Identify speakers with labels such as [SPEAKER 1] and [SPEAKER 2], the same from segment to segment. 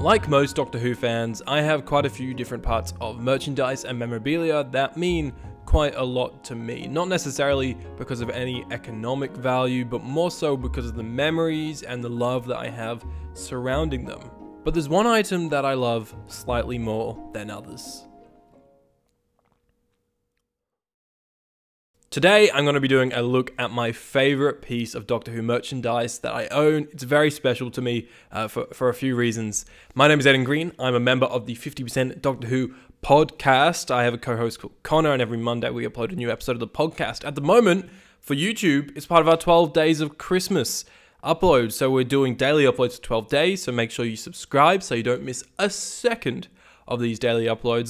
[SPEAKER 1] Like most Doctor Who fans, I have quite a few different parts of merchandise and memorabilia that mean quite a lot to me. Not necessarily because of any economic value, but more so because of the memories and the love that I have surrounding them. But there's one item that I love slightly more than others. Today, I'm going to be doing a look at my favorite piece of Doctor Who merchandise that I own. It's very special to me for a few reasons. My name is Aidan Green. I'm a member of the 50% Doctor Who podcast. I have a co-host called Connor, and every Monday we upload a new episode of the podcast. At the moment, for YouTube, it's part of our 12 Days of Christmas upload. So we're doing daily uploads for 12 days, so make sure you subscribe so you don't miss a second of these daily uploads.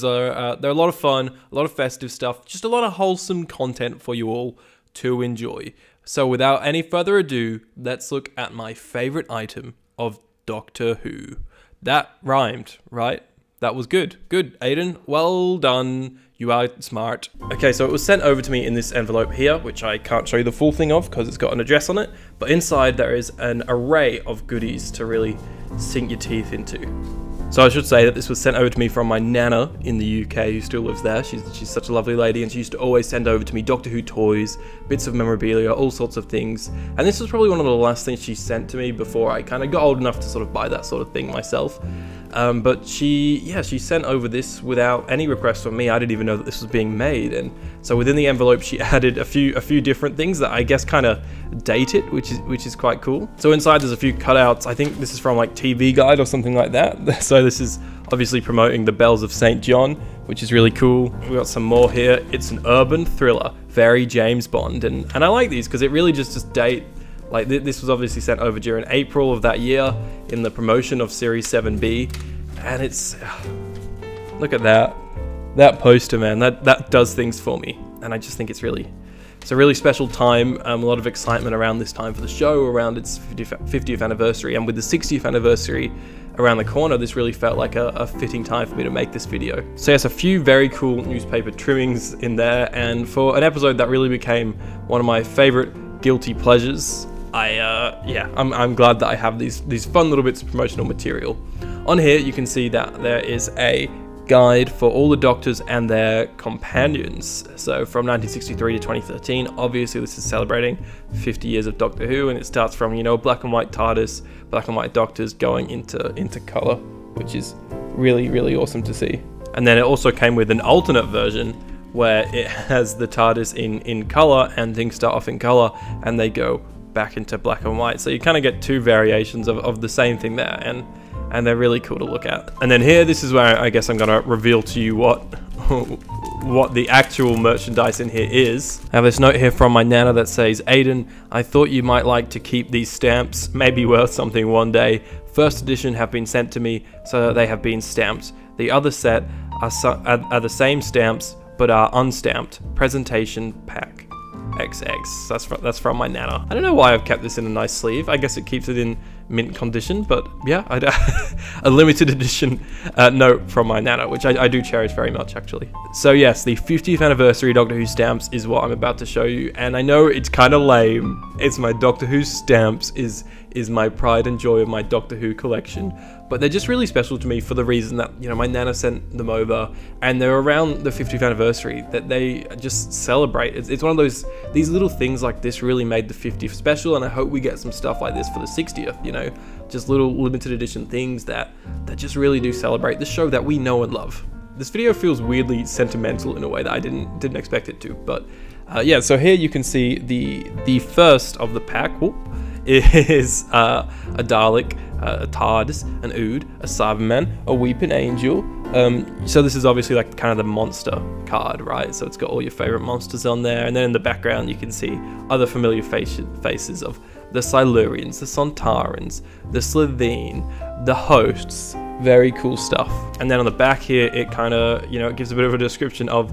[SPEAKER 1] They're a lot of fun, a lot of festive stuff, just a lot of wholesome content for you all to enjoy. So without any further ado, let's look at my favorite item of Doctor Who. That rhymed, right? That was good. Good, Aidan. Well done. You are smart. Okay, so it was sent over to me in this envelope here, which I can't show you the full thing of because it's got an address on it. But inside there is an array of goodies to really sink your teeth into. So I should say that this was sent over to me from my nana in the UK who still lives there. She's such a lovely lady, and she used to always send over to me Doctor Who toys, bits of memorabilia, all sorts of things. And this was probably one of the last things she sent to me before I kind of got old enough to sort of buy that sort of thing myself. But she sent over this without any request from me. I didn't even know that this was being made, and so within the envelope she added a few different things that I guess kind of date it, which is quite cool. So inside there's a few cutouts. I think this is from like TV Guide or something like that. So this is obviously promoting the Bells of St. John, which is really cool. We've got some more here. It's an urban thriller, very James Bond, and I like these because it really just date. Like this was obviously sent over during April of that year in the promotion of Series 7B, and it's, look at that poster, man. That does things for me, and I just think it's a really special time. A lot of excitement around this time for the show, around its 50th anniversary, and with the 60th anniversary around the corner, this really felt like a fitting time for me to make this video. So yes, a few very cool newspaper trimmings in there, and for an episode that really became one of my favorite guilty pleasures, I'm glad that I have these fun little bits of promotional material. On here you can see that there is a guide for all the Doctors and their companions. So from 1963 to 2013, obviously this is celebrating 50 years of Doctor Who, and it starts from, you know, black and white TARDIS, black and white Doctors going into colour, which is really awesome to see. And then it also came with an alternate version where it has the TARDIS in colour, and things start off in colour and they go back into black and white. So you kind of get two variations of the same thing there, and they're really cool to look at. And then here, this is where I guess I'm gonna reveal to you what the actual merchandise in here is. I have this note here from my nana that says, "Aidan, I thought you might like to keep these stamps, maybe worth something one day. First edition have been sent to me, so they have been stamped. The other set are the same stamps, but are unstamped. Presentation pack. XX." That's from my nana. I don't know why I've kept this in a nice sleeve. I guess it keeps it in mint condition, but yeah, a limited edition note from my nana, which I do cherish very much, actually. So yes, the 50th anniversary Doctor Who stamps is what I'm about to show you, and I know it's kind of lame. It's my Doctor Who stamps is my pride and joy of my Doctor Who collection, but they're just really special to me for the reason that, you know, my nana sent them over, and they're around the 50th anniversary that they just celebrate. It's one of these little things like this really made the 50th special, and I hope we get some stuff like this for the 60th, you know, just little limited edition things that just really do celebrate the show that we know and love. This video feels weirdly sentimental in a way that I didn't expect it to, but yeah, so here you can see the first of the pack. Whoop, is a Dalek, a TARDIS, an Ood, a Cyberman, a Weeping Angel. So this is obviously like kind of the monster card, right? So it's got all your favorite monsters on there, and then in the background you can see other familiar faces of the Silurians, the Sontarans, the Slitheen, the hosts. Very cool stuff. And then on the back here, it kind of, you know, it gives a bit of a description of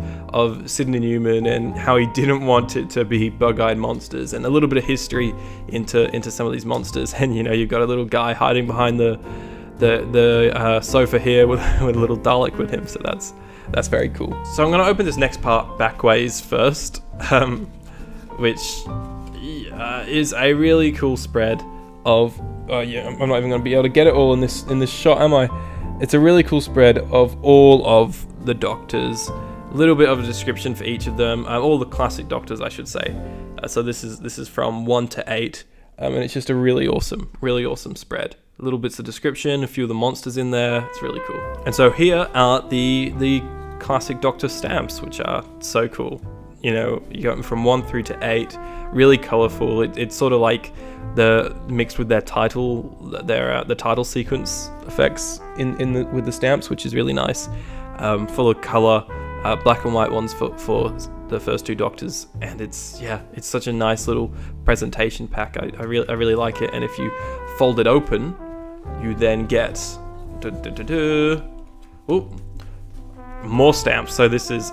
[SPEAKER 1] Sidney Newman and how he didn't want it to be bug-eyed monsters, and a little bit of history into some of these monsters. And you know, you've got a little guy hiding behind the sofa here with a little Dalek with him. So that's very cool. So I'm going to open this next part backways first, which is a really cool spread of. Yeah, I'm not even going to be able to get it all in this shot, am I? It's a really cool spread of all of the Doctors. A little bit of a description for each of them, all the classic Doctors, I should say. So this is from 1 to 8, and it's just a really awesome spread. Little bits of description, a few of the monsters in there. It's really cool. And so here are the classic Doctor stamps, which are so cool. You know, you got them from 1 through to 8, really colorful. It's sort of like mixed with their title, the title sequence effects with the stamps, which is really nice. Full of color, black and white ones for the first 2 Doctors, and it's such a nice little presentation pack. I really like it. And if you fold it open, you then get more stamps. So this is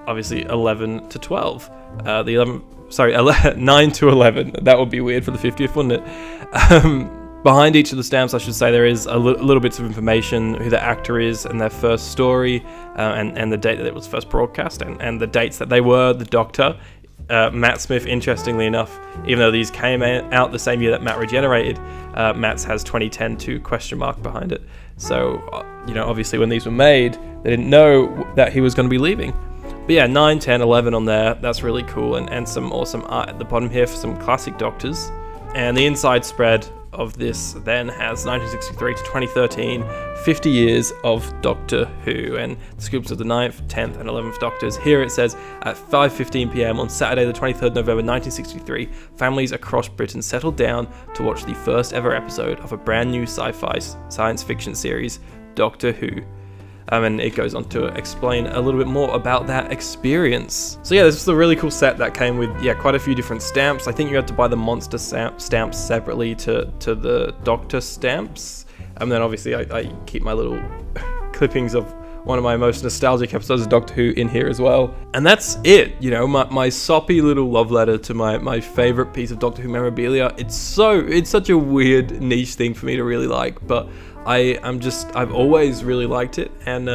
[SPEAKER 1] obviously 11 to 12. 9 to 11. That would be weird for the 50th, wouldn't it? Behind each of the stamps, I should say, there is little bits of information, who the actor is and their first story, and the date that it was first broadcast, and the dates that they were the Doctor. Matt Smith, interestingly enough, even though these came out the same year that Matt regenerated, Matt's has 2010 to question mark behind it. So, obviously when these were made, they didn't know that he was going to be leaving. But yeah, 9, 10, 11 on there, that's really cool, and some awesome art at the bottom here for some classic Doctors. And the inside spread of this then has 1963 to 2013, 50 years of Doctor Who, and the scoops of the 9th, 10th and 11th Doctors. Here it says, at 5:15 p.m. on Saturday the 23rd November 1963, families across Britain settled down to watch the first ever episode of a brand new sci-fi science fiction series, Doctor Who. And it goes on to explain a little bit more about that experience. So yeah, this was a really cool set that came with quite a few different stamps. I think you had to buy the monster stamps separately to the Doctor stamps. And then obviously I keep my little clippings of one of my most nostalgic episodes of Doctor Who in here as well. And that's it, my soppy little love letter to my favorite piece of Doctor Who memorabilia. It's such a weird niche thing for me to really like, but I've always really liked it, and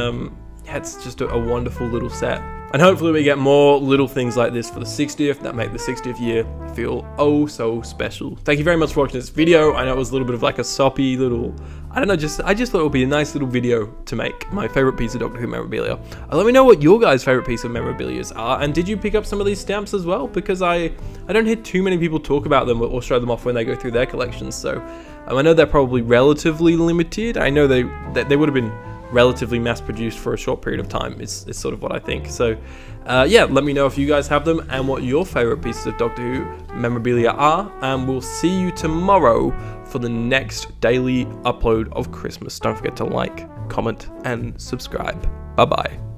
[SPEAKER 1] it's just a wonderful little set. And hopefully we get more little things like this for the 60th that make the 60th year feel oh so special. Thank you very much for watching this video. I know it was a little bit of like a soppy little, I just thought it would be a nice little video to make my favorite piece of Doctor Who memorabilia. Let me know what your guys' favorite piece of memorabilia are, and did you pick up some of these stamps as well? Because I don't hear too many people talk about them or show them off when they go through their collections. So I know they're probably relatively limited. I know they would have been relatively mass-produced for a short period of time, is sort of what I think. So yeah, let me know if you guys have them and what your favorite pieces of Doctor Who memorabilia are, and we'll see you tomorrow for the next daily upload of Christmas. Don't forget to like, comment and subscribe. Bye bye.